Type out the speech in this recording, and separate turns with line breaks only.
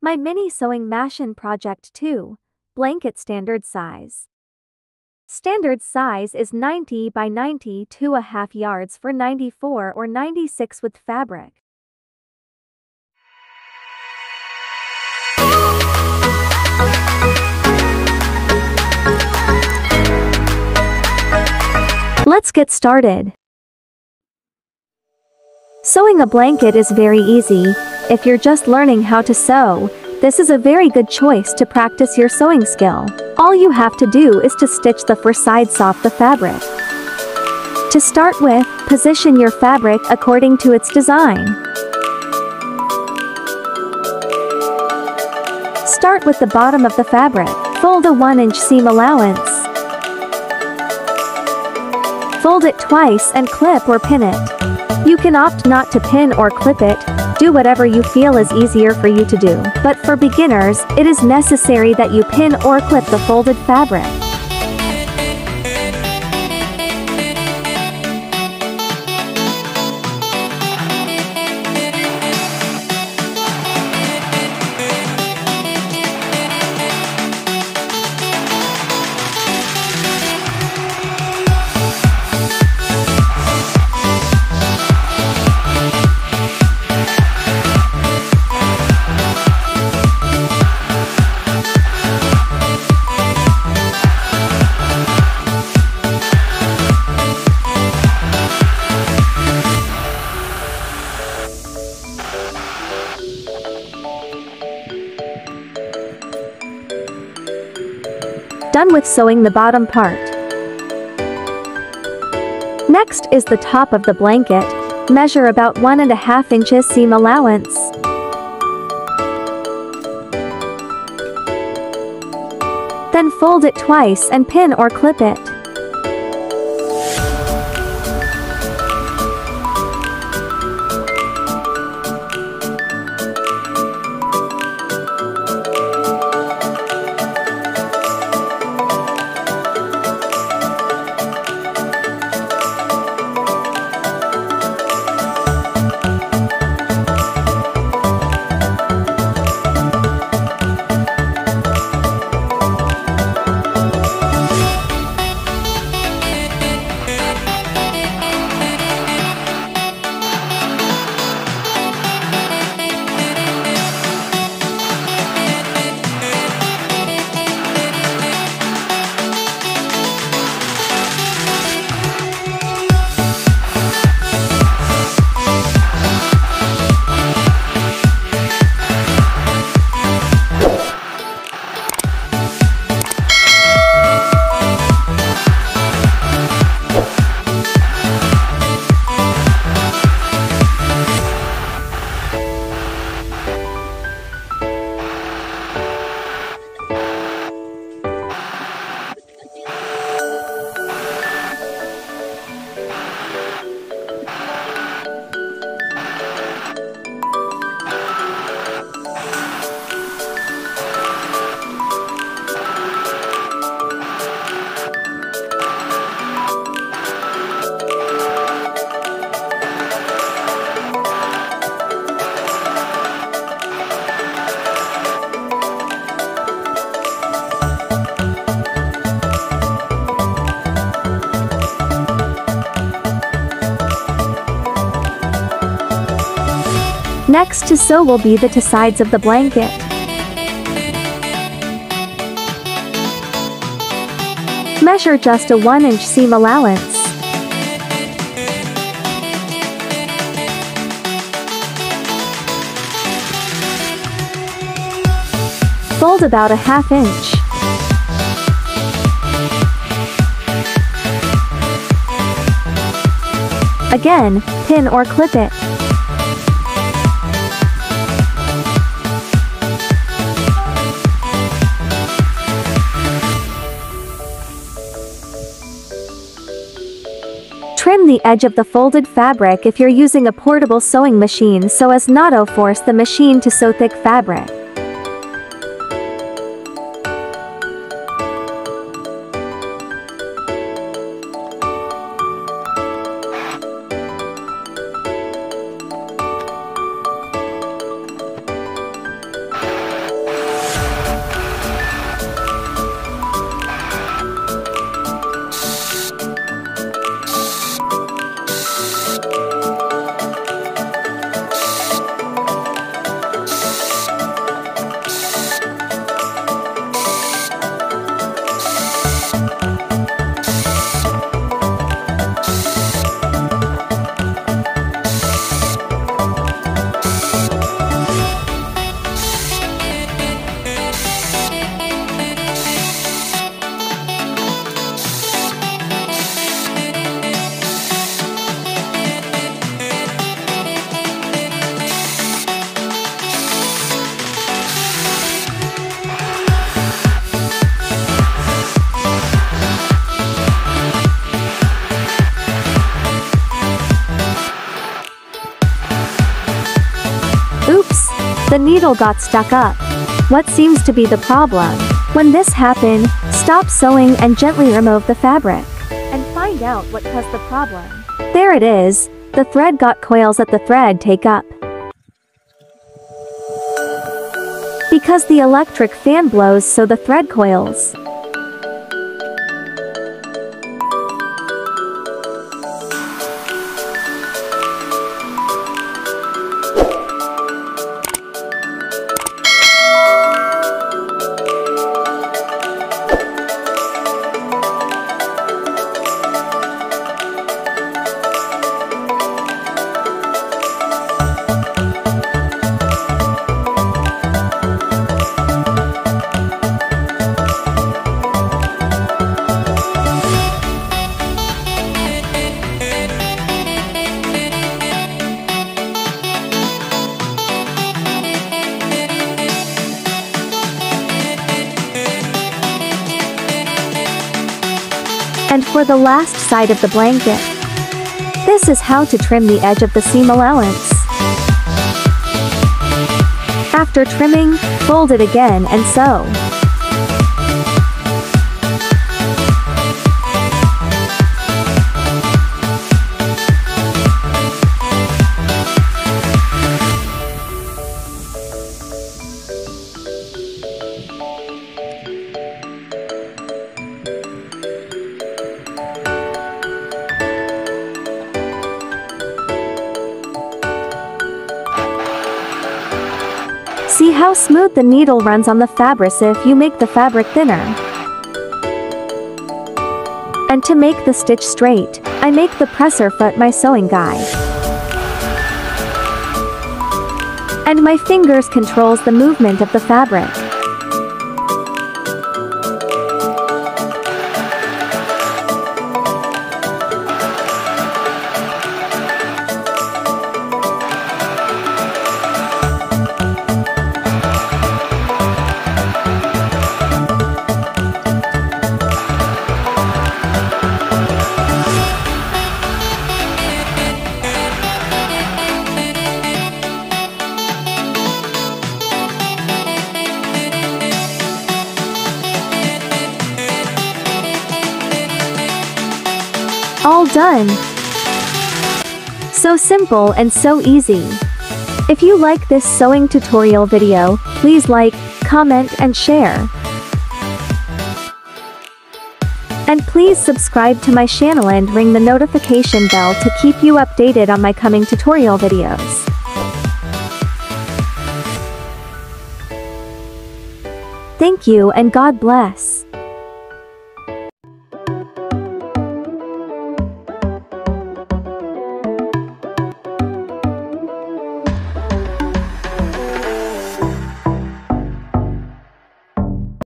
My mini sewing machine project 2. Blanket standard size. Standard size is 90 by 92.5 yards for 94 or 96 with fabric. Let's get started. Sewing a blanket is very easy. If you're just learning how to sew, this is a very good choice to practice your sewing skill. All you have to do is to stitch the four sides off the fabric. To start with, position your fabric according to its design. Start with the bottom of the fabric. Fold a 1-inch seam allowance. Fold it twice and clip or pin it. You can opt not to pin or clip it, do whatever you feel is easier for you to do. But for beginners, it is necessary that you pin or clip the folded fabric. Done with sewing the bottom part. Next is the top of the blanket. Measure about 1.5 inches seam allowance. Then fold it twice and pin or clip it. Next to sew will be the two sides of the blanket. Measure just a 1-inch seam allowance. Fold about a 1/2 inch. Again, pin or clip it. Trim the edge of the folded fabric if you're using a portable sewing machine so as not to force the machine to sew thick fabric. The needle got stuck up. What seems to be the problem? When this happened, stop sewing and gently remove the fabric. And find out what caused the problem. There it is. The thread got coils at the thread take up. Because the electric fan blows so the thread coils. And for the last side of the blanket, this is how to trim the edge of the seam allowance. After trimming, fold it again and sew. See how smooth the needle runs on the fabric if you make the fabric thinner. And to make the stitch straight, I make the presser foot my sewing guide. And my fingers controls the movement of the fabric. All done! So simple and so easy. If you like this sewing tutorial video, please like, comment and share. And please subscribe to my channel and ring the notification bell to keep you updated on my coming tutorial videos. Thank you and God bless.